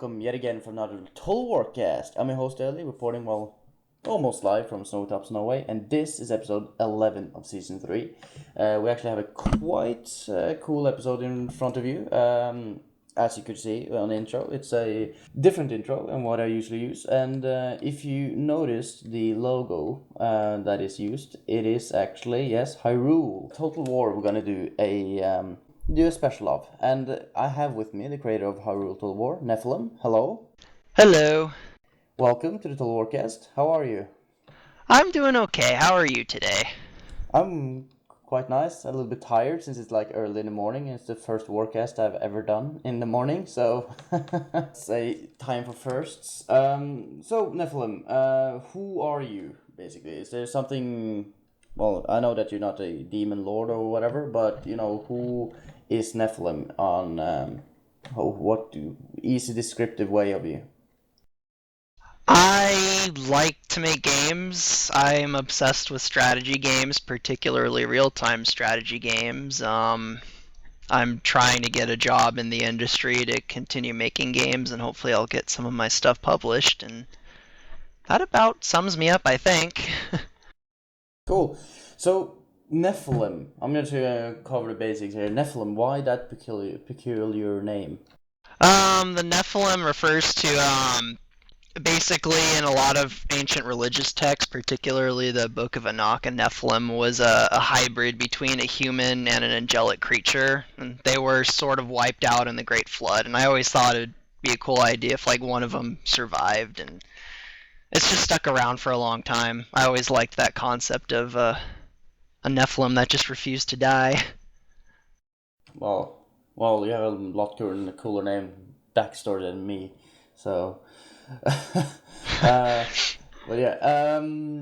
welcome yet again for another Total Warcast. I'm your host Ellie, reporting almost live from Snowtops, Norway, and this is episode 11 of season 3. We actually have a quite cool episode in front of you. As you could see on the intro, it's a different intro than what I usually use, and if you noticed the logo that is used, it is actually, yes, Hyrule Total War. We're gonna do a special of, and I have with me the creator of Hyrule Total War, Nephalim. Hello. Hello. Welcome to the Total Warcast. How are you? I'm doing okay. How are you today? I'm quite nice. A little bit tired since it's like early in the morning. It's the first Warcast I've ever done in the morning, so it's a time for firsts. So Nephalim, who are you basically? Is there something? Well, I know that you're not a demon lord or whatever, but who is Nephalim on easy descriptive way of you? I like to make games. I'm obsessed with strategy games, particularly real-time strategy games. I'm trying to get a job in the industry to continue making games, and hopefully I'll get some of my stuff published, and that about sums me up, I think. Cool. So, Nephilim, I'm going to cover the basics here. Nephilim, why that peculiar name? The Nephilim refers to, basically in a lot of ancient religious texts, particularly the Book of Enoch, a Nephilim was a hybrid between a human and an angelic creature, and they were sort of wiped out in the Great Flood, and I always thought it'd be a cool idea if like one of them survived, and it's just stuck around for a long time. I always liked that concept of a Nephilim that just refused to die. Well, you have a lot cooler name backstory than me, so. But yeah,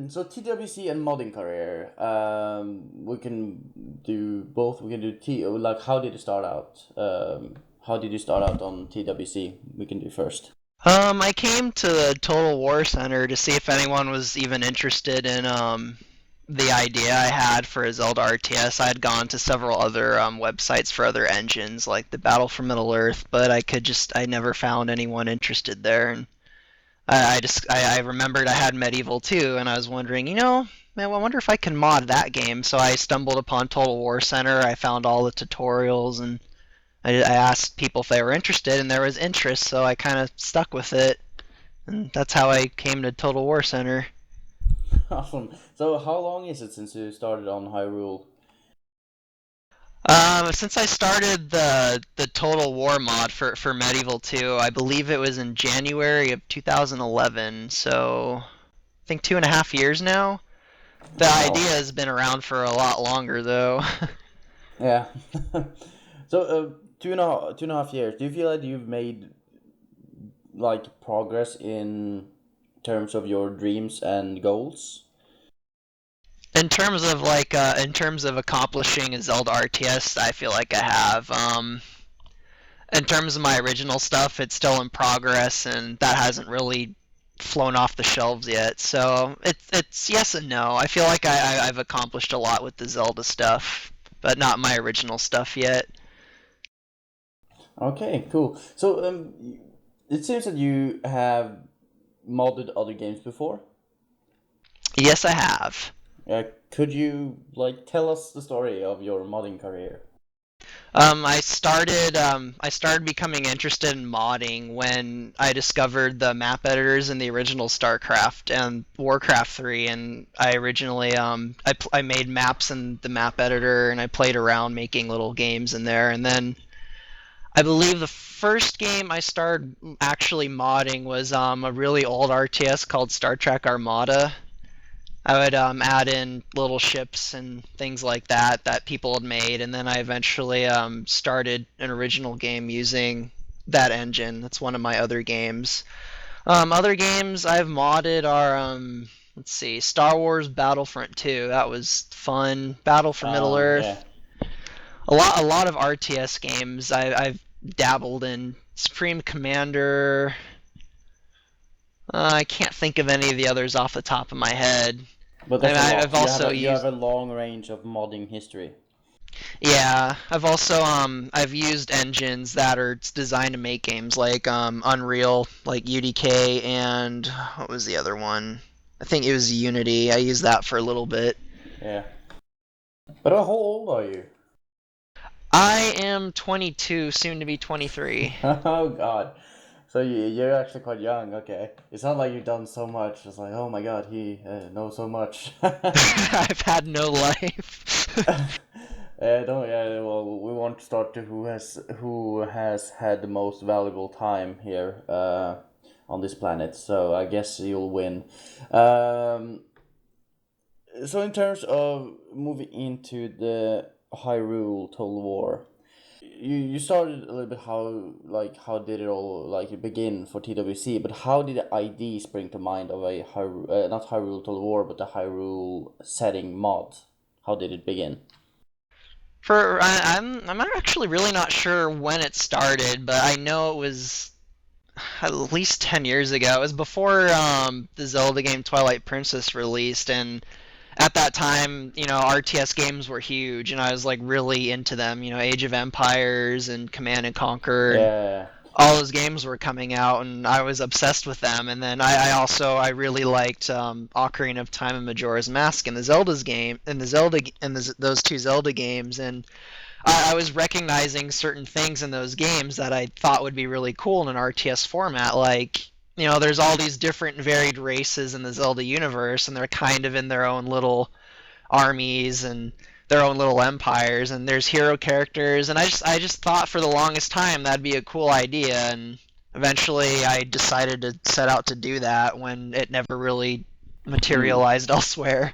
so TWC and modding career. We can do both. We can do like how did you start out? How did you start out on TWC? We can do first. I came to the Total War Center to see if anyone was even interested in the idea I had for a Zelda RTS. I had gone to several other websites for other engines, like the Battle for Middle Earth, but I never found anyone interested there. And I remembered I had Medieval 2, and I was wondering, man, I wonder if I can mod that game. So I stumbled upon Total War Center. I found all the tutorials, and I asked people if they were interested, and there was interest, so I kind of stuck with it. And that's how I came to Total War Center. Awesome. So how long is it since you started on Hyrule? Since I started the Total War mod for Medieval 2, I believe it was in January of 2011, so I think 2.5 years now. The Wow. idea has been around for a lot longer, though. Yeah. So 2.5 years. Do you feel like you've made like progress in terms of your dreams and goals? In terms of accomplishing a Zelda RTS, I feel like I have. In terms of my original stuff, it's still in progress, and that hasn't really flown off the shelves yet. So it's yes and no. I feel like I've accomplished a lot with the Zelda stuff, but not my original stuff yet. Okay, cool. So it seems that you have modded other games before. Yes, I have. Could you like tell us the story of your modding career? I started becoming interested in modding when I discovered the map editors in the original StarCraft and Warcraft 3, and I originally I made maps in the map editor, and I played around making little games in there, and then I believe the first game I started actually modding was a really old RTS called Star Trek Armada. I would add in little ships and things like that people had made, and then I eventually started an original game using that engine. That's one of my other games. Other games I've modded are let's see, Star Wars Battlefront 2. That was fun. Battle for Middle Yeah. Earth. A lot of RTS games I've dabbled in. Supreme Commander. I can't think of any of the others off the top of my head. But that's a lot. I've also You have used. a long range of modding history. Yeah, I've also I've used engines that are designed to make games like Unreal, like UDK, and what was the other one? I think it was Unity. I used that for a little bit. Yeah. But how old are you? I am 22, soon to be 23. Oh God. So you're actually quite young. Okay. It's not like you've done so much. It's like, oh my God, he knows so much. I've had no life. Don't, yeah, well, we want to start to who has had the most valuable time here on this planet. So I guess you'll win. Um, so in terms of moving into the Hyrule Total War, you started a little bit how did it all like begin for TWC, but how did the idea spring to mind of a Hyrule, not Hyrule Total War, but the Hyrule setting mod? How did it begin? I'm actually really not sure when it started, but I know it was at least 10 years ago. It was before the Zelda game Twilight Princess released, and at that time, RTS games were huge, and I was like really into them. Age of Empires and Command and Conquer, and Yeah, all those games were coming out, and I was obsessed with them. And then I really liked Ocarina of Time and Majora's Mask in the Zelda's game, in the Zelda, in those two Zelda games, and I was recognizing certain things in those games that I thought would be really cool in an RTS format. Like, there's all these different varied races in the Zelda universe, and they're kind of in their own little armies and their own little empires, and there's hero characters, and I just thought for the longest time that'd be a cool idea, and eventually I decided to set out to do that when it never really mm. materialized elsewhere.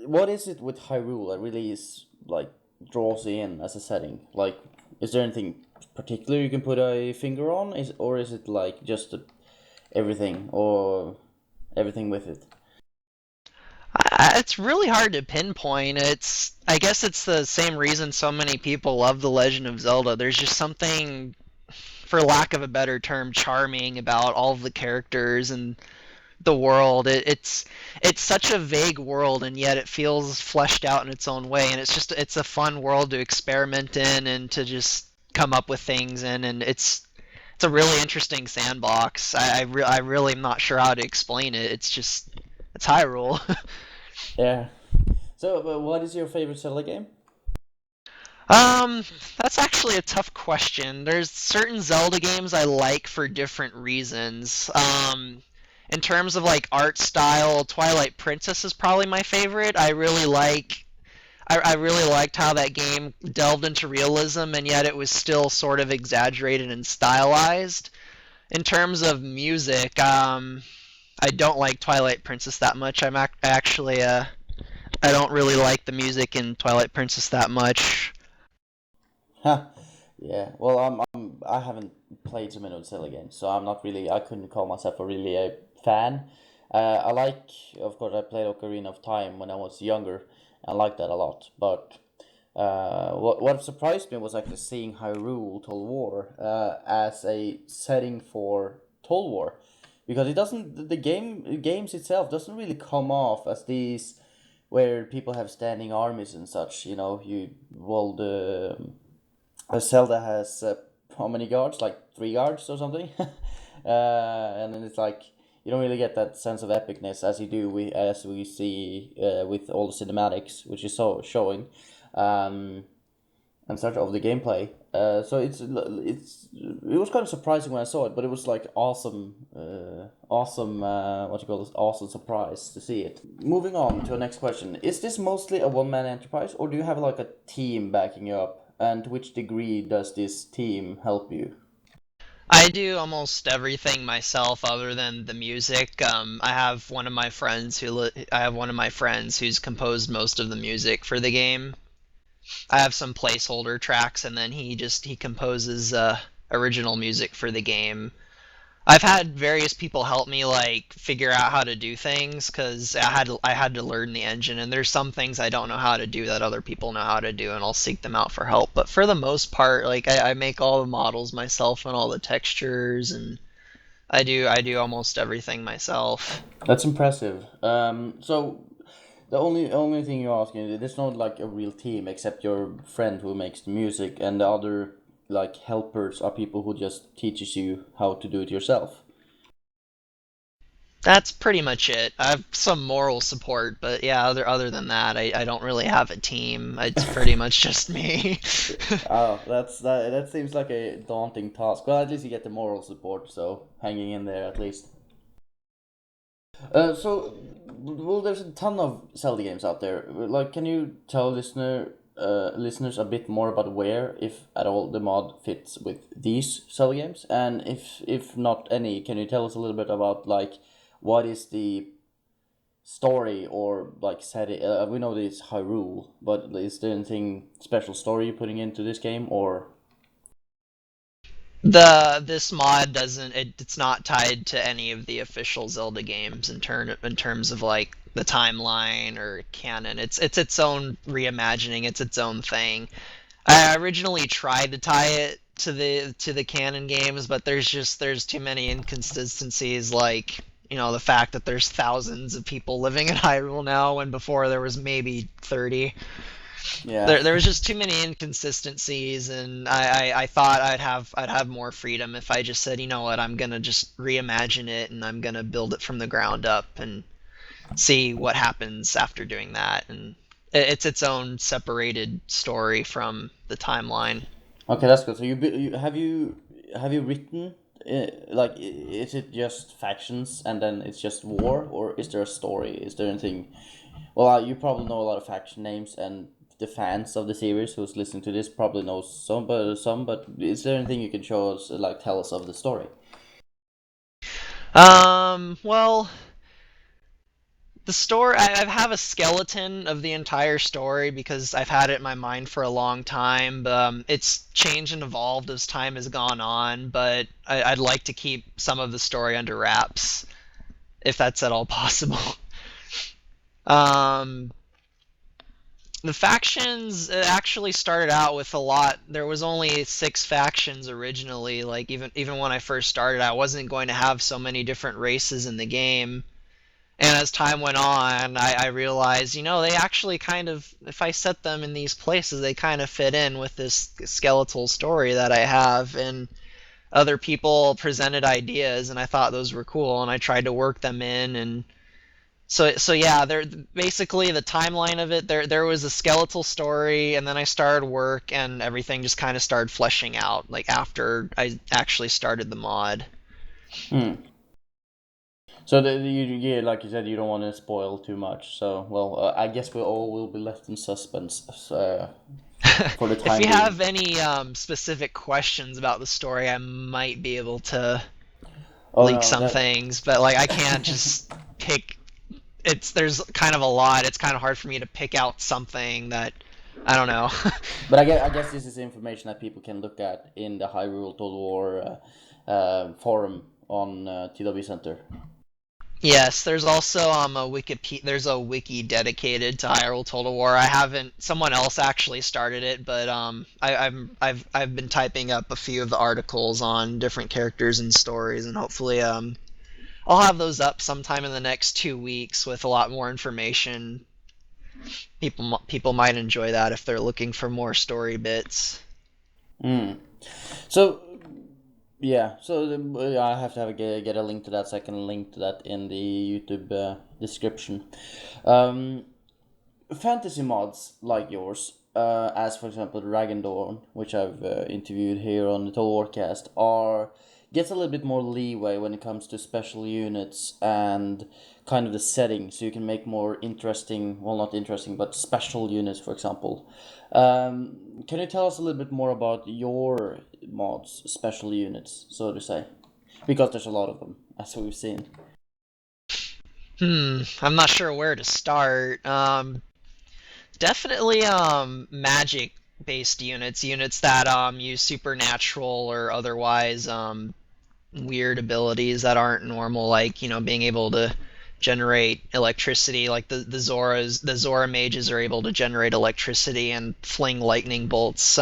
What is it with Hyrule that really is like draws you in as a setting? Like, is there anything particular you can put a finger on? Is it like just everything or everything with it? It's really hard to pinpoint. I guess it's the same reason so many people love The Legend of Zelda. There's just something, for lack of a better term, charming about all of the characters and the world. It's such a vague world, and yet it feels fleshed out in its own way. And it's a fun world to experiment in and to just come up with things in. And it's a really interesting sandbox. I really am not sure how to explain it. It's Hyrule. Yeah. So, but what is your favorite Zelda game? Um, that's actually a tough question. There's certain Zelda games I like for different reasons. In terms of like art style, Twilight Princess is probably my favorite. I really liked how that game delved into realism and yet it was still sort of exaggerated and stylized. In terms of music, I don't like Twilight Princess that much. Actually I don't really like the music in Twilight Princess that much. Huh. Yeah. Well, I haven't played so many Zelda games, so I'm not really. I couldn't call myself a really a fan. I like, of course, I played Ocarina of Time when I was younger. I liked that a lot. But what surprised me was actually seeing Hyrule Total War as a setting for Total War, because it doesn't the games itself doesn't really come off as these where people have standing armies and such. You know, you well the Zelda has how many guards? Like three guards or something. And then it's like you don't really get that sense of epicness as you do as we see with all the cinematics, which is so showing, um, and such of the gameplay. So it was kind of surprising when I saw it, but it was like awesome, awesome. What you call this? Awesome surprise to see it. Moving on to the next question: is this mostly a one man enterprise, or do you have like a team backing you up? And to which degree does this team help you? I do almost everything myself other than the music. I have one of my friends who's composed most of the music for the game. I have some placeholder tracks, and then he composes original music for the game. I've had various people help me like figure out how to do things because I had to learn the engine, and there's some things I don't know how to do that other people know how to do, and I'll seek them out for help. But for the most part, like I make all the models myself and all the textures, and I do almost everything myself. That's impressive. So The only thing you're asking, there's not like a real team except your friend who makes the music, and the other like helpers are people who just teaches you how to do it yourself. That's pretty much it. I have some moral support, but yeah, other than that, I don't really have a team. It's pretty much just me. Oh, that seems like a daunting task. Well, at least you get the moral support, so hanging in there at least. Well, there's a ton of Zelda games out there. Like, can you tell listeners a bit more about where, if at all, the mod fits with these Zelda games? And if not any, can you tell us a little bit about like what is the story or like setting? We know that it's Hyrule, but is there anything special story you're putting into this game or? This mod it's not tied to any of the official Zelda games in terms of like the timeline or canon. It's its own reimagining. It's its own thing. I originally tried to tie it to the canon games, but there's too many inconsistencies, like the fact that there's thousands of people living in Hyrule now when before there was maybe 30. Yeah. There was just too many inconsistencies, and I thought I'd have more freedom if I just said, you know what, I'm gonna just reimagine it and I'm gonna build it from the ground up and see what happens after doing that. And it's its own separated story from the timeline. Okay, that's good. So have you written like is it just factions and then it's just war, or is there a story? Is there anything? Well, you probably know a lot of faction names, and the fans of the series who's listening to this probably knows some. But is there anything you can show us, like tell us of the story? Well, the story, I have a skeleton of the entire story because I've had it in my mind for a long time. It's changed and evolved as time has gone on, but I'd like to keep some of the story under wraps, if that's at all possible. Um, the factions, it actually started out with a lot. There was only 6 factions originally. Like even when I first started, I wasn't going to have so many different races in the game. And as time went on, I realized, they actually kind of, if I set them in these places, they kind of fit in with this skeletal story that I have. And other people presented ideas, and I thought those were cool, and I tried to work them in. And so yeah, there basically the timeline of it. There was a skeletal story, and then I started work, and everything just kind of started fleshing out, like after I actually started the mod. Hmm. So yeah, like you said, you don't want to spoil too much. So well, I guess we all will be left in suspense for the If time you being. have any specific questions about the story, I might be able to Oh leak no, some that. things, but like I can't just pick. There's kind of a lot. It's kind of hard for me to pick out something that I don't know. But I guess this is information that people can look at in the Hyrule Total War forum on TW Center. Yes, there's also there's a wiki dedicated to Hyrule Total War. I haven't someone else actually started it, but I've been typing up a few of the articles on different characters and stories, and hopefully I'll have those up sometime in the next 2 weeks with a lot more information. People might enjoy that if they're looking for more story bits. Mm. So yeah, so I have to get a link to that. So I can link to that in the YouTube description. Um, Fantasy mods like yours, as for example Dragon Dawn, which I've interviewed here on the Total Warcast, are gets a little bit more leeway when it comes to special units and kind of the setting, so you can make more interesting, well not interesting, but special units, for example. Can you tell us a little bit more about your mods, special units, so to say? Because there's a lot of them, as we've seen. I'm not sure where to start. Definitely magic based units that use supernatural or otherwise weird abilities that aren't normal, like being able to generate electricity, like the Zora mages are able to generate electricity and fling lightning bolts.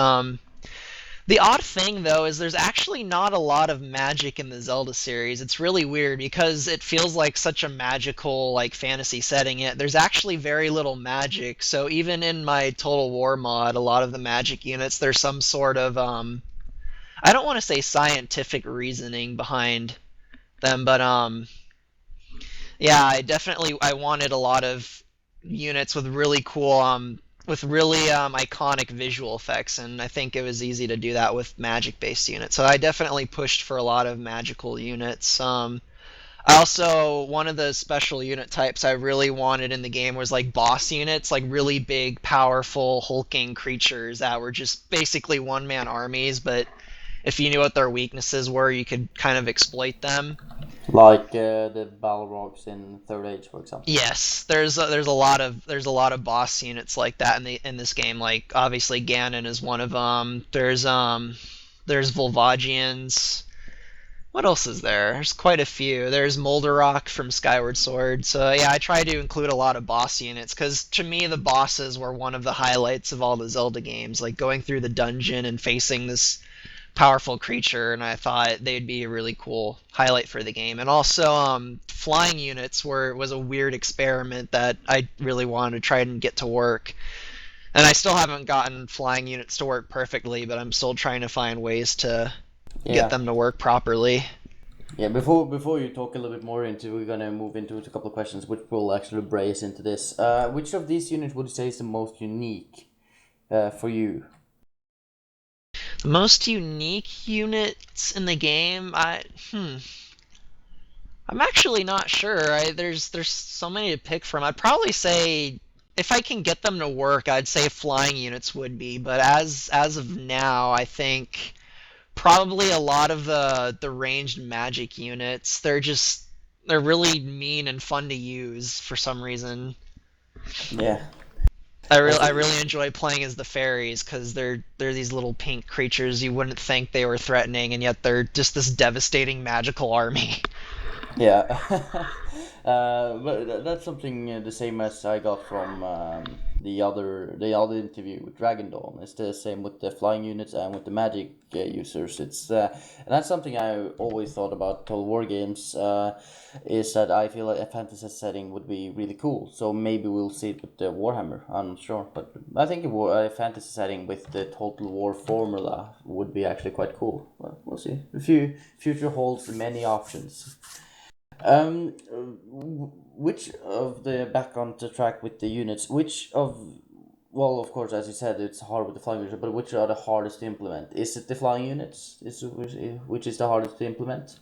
The odd thing, though, is there's actually not a lot of magic in the Zelda series. It's really weird because it feels like such a magical, like, fantasy setting. Yet there's actually very little magic. So even in my Total War mod, a lot of the magic units, there's some sort of I don't want to say scientific reasoning behind them, but yeah, I wanted a lot of units with really cool with really iconic visual effects, and I think it was easy to do that with magic based units. So I definitely pushed for a lot of magical units. I also, one of the special unit types I really wanted in the game was like boss units, like really big, powerful, hulking creatures that were just basically one man armies, but if you knew what their weaknesses were, you could kind of exploit them. Like the Balrogs in Third Age, for example. Yes, there's a lot of boss units like that in this game. Like obviously Ganon is one of them. There's Volvagians. What else is there? There's quite a few. There's Moldarok from Skyward Sword. So yeah, I try to include a lot of boss units because to me the bosses were one of the highlights of all the Zelda games. Like going through the dungeon and facing this powerful creature, and I thought they'd be a really cool highlight for the game. And also, flying units was a weird experiment that I really wanted to try and get to work. And I still haven't gotten flying units to work perfectly, but I'm still trying to find ways to get Yeah. them to work properly. Yeah, before you talk a little bit more into, we're gonna move into a couple of questions, which will actually brace into this. Which of these units would you say is the most unique for you? The most unique units in the game, I'm actually not sure. There's so many to pick from. I'd probably say if I can get them to work, I'd say flying units would be. But as of now, I think probably a lot of the ranged magic units. They're really mean and fun to use for some reason. Yeah. I Also, really enjoy playing as the fairies because they're these little pink creatures you wouldn't think they were threatening, and yet they're just this devastating magical army. yeah. But that's something the same as I got from the other interview with Dragon Dawn. It's the same with the flying units and with the magic users. And that's something I always thought about Total War games. Is that I feel like a fantasy setting would be really cool. So maybe we'll see it with the Warhammer. I'm not sure, but I think a fantasy setting with the Total War formula would be actually quite cool. Well, we'll see. Future holds many options. Which of the back on the track with the units? Well, of course, as you said, it's hard with the flying units, but which are the hardest to implement? Is it the flying units? Which is the hardest to implement?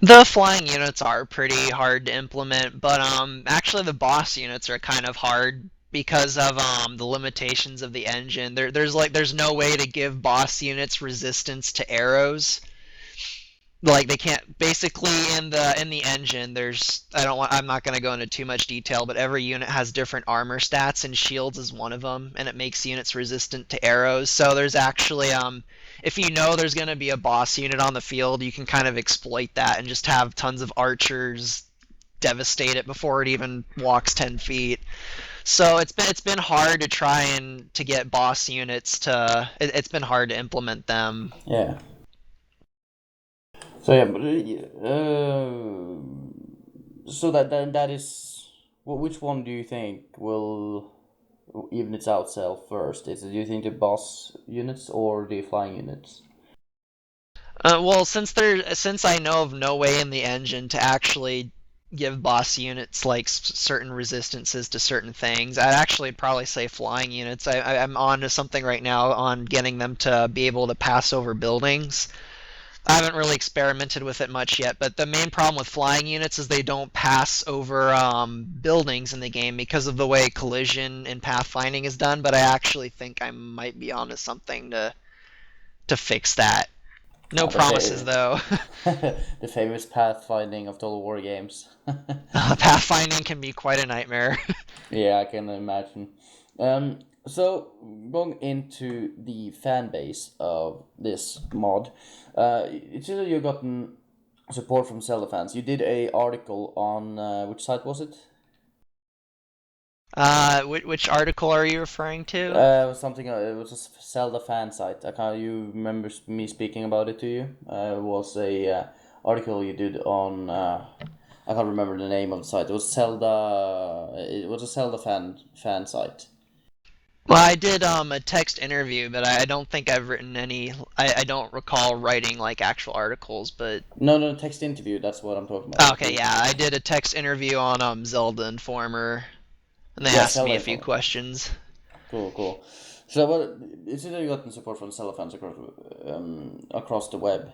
The flying units are pretty hard to implement, but actually the boss units are kind of hard because of the limitations of the engine. There's no way to give boss units resistance to arrows. Like they can't basically in the engine there's I'm not going to go into too much detail, but every unit has different armor stats and shields is one of them, and it makes units resistant to arrows. So there's actually if you know there's going to be a boss unit on the field, you can kind of exploit that and just have tons of archers devastate it before it even walks 10 feet. So it's been hard to try and to get boss units to it's been hard to implement them. Yeah. So yeah, but so that is. Which one do you think will even its out self first? Do you think the boss units or the flying units? Well, since I know of no way in the engine to actually give boss units like certain resistances to certain things, I'd actually probably say flying units. I'm on to something right now on getting them to be able to pass over buildings. I haven't really experimented with it much yet, but the main problem with flying units is they don't pass over buildings in the game because of the way collision and pathfinding is done. But I actually think I might be onto something to fix that. No The promises though. the famous pathfinding of Total War games. Pathfinding can be quite a nightmare. Yeah, I can imagine. So going into the fan base of this mod, it seems that you've gotten support from Zelda fans. You did a article on which site was it? Which article are you referring to? Something. It was a Zelda fan site. I can't. You remember me speaking about it to you? It was a article you did on. I can't remember the name of the site. It was Zelda. It was a Zelda fan site. Well, I did a text interview, but I don't think I've written any. I don't recall writing like actual articles, but No, no, text interview. That's what I'm talking about. okay, yeah, I did a text interview on Zelda Informer, and they Yeah, asked me Zelda a few Informer. questions. Cool, cool. So, what is it that you gotten support from Zelda fans across the web?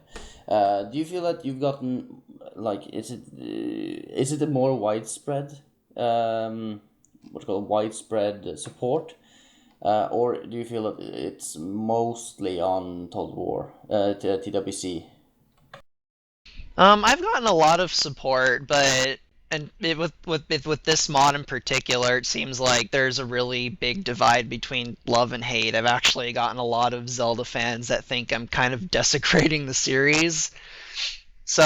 Do you feel that you've gotten like is it a more widespread what's called widespread support, or do you feel that it's mostly on Total War, TWC? I've gotten a lot of support, but with this mod in particular, it seems like there's a really big divide between love and hate. I've actually gotten a lot of Zelda fans that think I'm kind of desecrating the series. So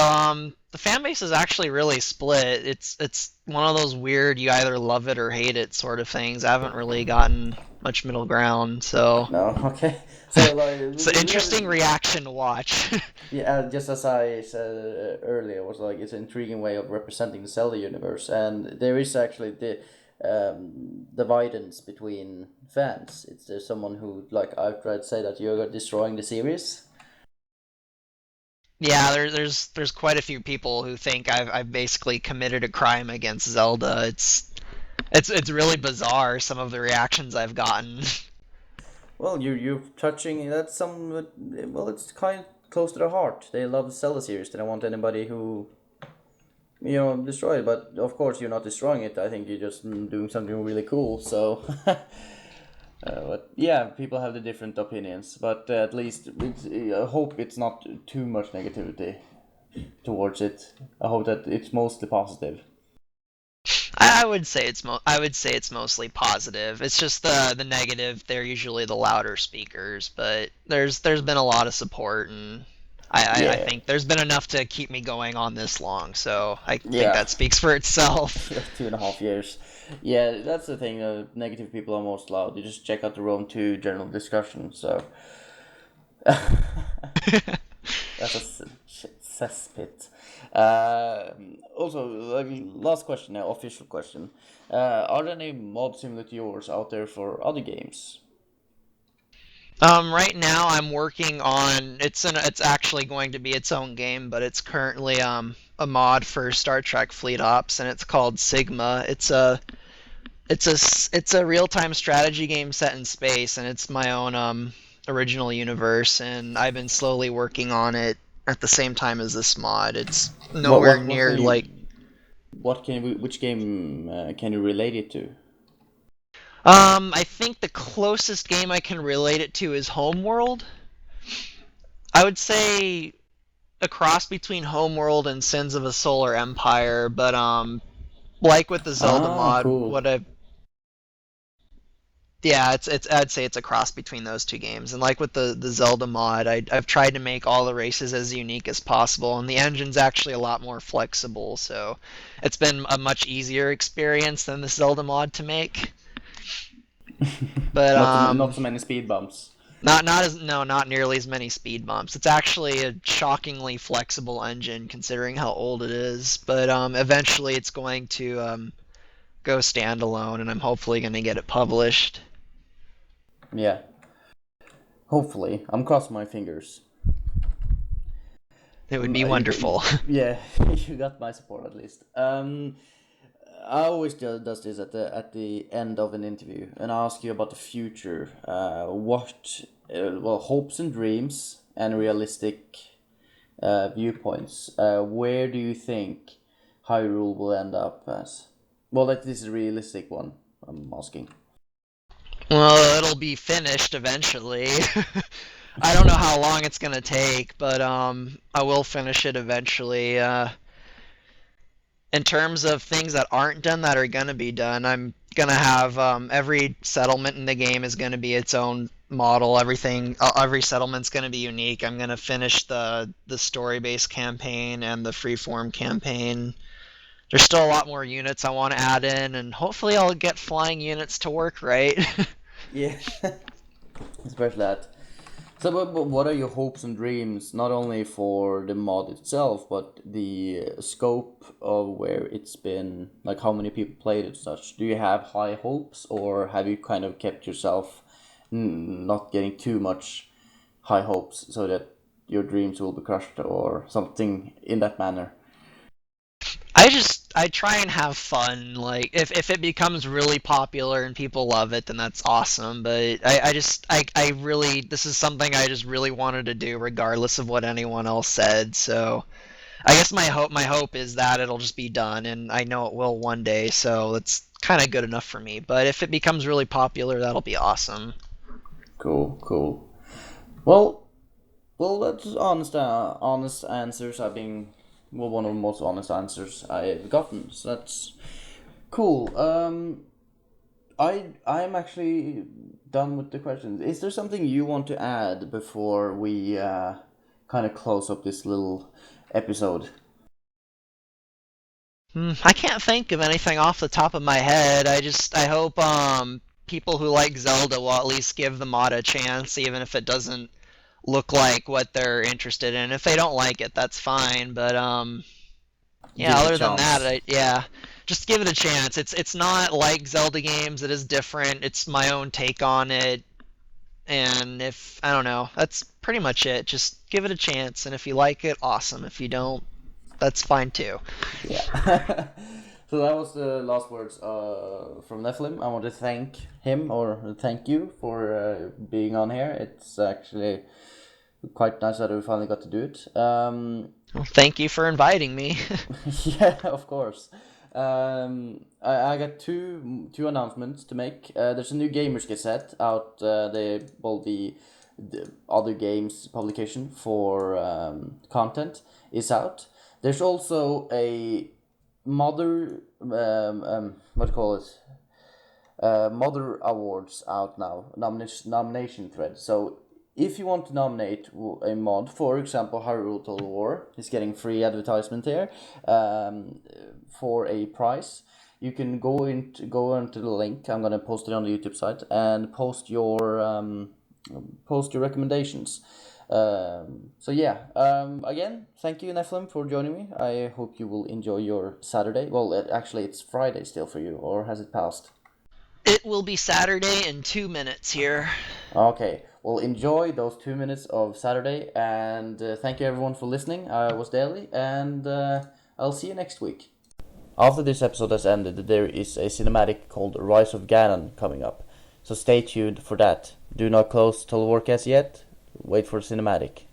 the fan base is actually really split. It's one of those weird you either love it or hate it sort of things. I haven't really gotten much middle ground, so No, okay. So like it's an we have interesting reaction to watch. yeah, just as I said earlier, was like it's an intriguing way of representing the Zelda universe, and there is actually the dividance between fans. It's there's someone who like I've tried to say that you're destroying the series. Yeah, there's quite a few people who think I've basically committed a crime against Zelda. It's really bizarre some of the reactions I've gotten. Well, you're touching that's some well, it's kind of close to their heart. They love the Zelda series. They don't want anybody who destroy it. But of course, you're not destroying it. I think you're just doing something really cool. So. But yeah, people have the different opinions, but at least I hope it's not too much negativity towards it. I hope that it's mostly positive. I would say I would say it's mostly positive. It's just the negative. They're usually the louder speakers, but there's been a lot of support, and I Yeah, think there's been enough to keep me going on this long. So I think yeah, that speaks for itself. 2.5 years. Yeah, that's the thing. Negative people are most loud. You just check out the Rome 2 general discussion. So that's a cesspit. Also, like, last question now, official question. Are there any mod similar to yours out there for other games? Right now I'm working on it's actually going to be its own game, but it's currently a mod for Star Trek Fleet Ops, and it's called Sigma. It's a real-time strategy game set in space, and it's my own original universe, and I've been slowly working on it at the same time as this mod. It's What nowhere what what near can you like which game can you relate it to? I think the closest game I can relate it to is Homeworld. I would say a cross between Homeworld and Sins of a Solar Empire, but like with the Zelda Ah, mod, cool. what I yeah, it's I'd say it's a cross between those two games. And like with the Zelda mod, I've tried to make all the races as unique as possible, and the engine's actually a lot more flexible, so it's been a much easier experience than the Zelda mod to make. But Not so many speed bumps. not as no, not nearly as many speed bumps. It's actually a shockingly flexible engine considering how old it is. But eventually it's going to go standalone, and I'm hopefully going to get it published. Yeah, hopefully. I'm crossing my fingers. It would be wonderful. Yeah, you got my support at least. I always does this at the end of an interview, and I ask you about the future. What well, hopes and dreams and realistic viewpoints. Where do you think Hyrule will end up as? Well, that this is a realistic one. I'm asking. Well, it'll be finished eventually. I don't know how long it's gonna take, but I will finish it eventually. In terms of things that aren't done that are gonna be done, I'm gonna have every settlement in the game is gonna be its own model. Every settlement's gonna be unique. I'm gonna finish the story-based campaign and the freeform campaign. there's still a lot more units I want to add in, and hopefully I'll get flying units to work right. Yeah, especially that. So, but what are your hopes and dreams, not only for the mod itself, but the scope of where it's been, like how many people played it, such? Do you have high hopes, or have you kind of kept yourself not getting too much high hopes so that your dreams will be crushed or something in that manner? I try and have fun. Like if it becomes really popular and people love it, then that's awesome. But I really this is something I just really wanted to do regardless of what anyone else said. So I guess my hope is that it'll just be done, and I know it will one day. So that's kind of good enough for me. But if it becomes really popular, that'll be awesome. Cool, cool. Well, well, that's honest answers. I've been well, one of the most honest answers I've gotten. So that's cool. I'm actually done with the questions. Is there something you want to add before we kind of close up this little episode? I can't think of anything off the top of my head. I hope people who like Zelda will at least give the mod a chance, even if it doesn't look like what they're interested in. If they don't like it, that's fine. But yeah. Give it a Other than that, chance. yeah, just give it a chance. It's not like Zelda games. It is different. It's my own take on it. And if I don't know, that's pretty much it. Just give it a chance, and if you like it, awesome. If you don't, that's fine too. Yeah. So that was the last words from Nephilim. I want to thank him or thank you for being on here. It's actually quite nice that we finally got to do it. Well, thank you for inviting me. Yeah, of course. I got two announcements to make. There's a new Gamers Gazette out. The other games publication for content is out. There's also a mother what do you call it? Mother Awards out now. Nomination thread. So if you want to nominate a mod, for example, Hyrule Total War is getting free advertisement here for a prize. You can go into the link. I'm gonna post it on the YouTube site and post your recommendations. So yeah, again, thank you, Nephilim, for joining me. I hope you will enjoy your Saturday. Well, actually, it's Friday still for you, or has it passed? It will be Saturday in 2 minutes here. Okay, well, enjoy those 2 minutes of Saturday, and thank you everyone for listening. I was Daly, and I'll see you next week. After this episode has ended, there is a cinematic called Rise of Ganon coming up, so stay tuned for that. Do not close Total Warcast yet. Wait for cinematic.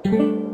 you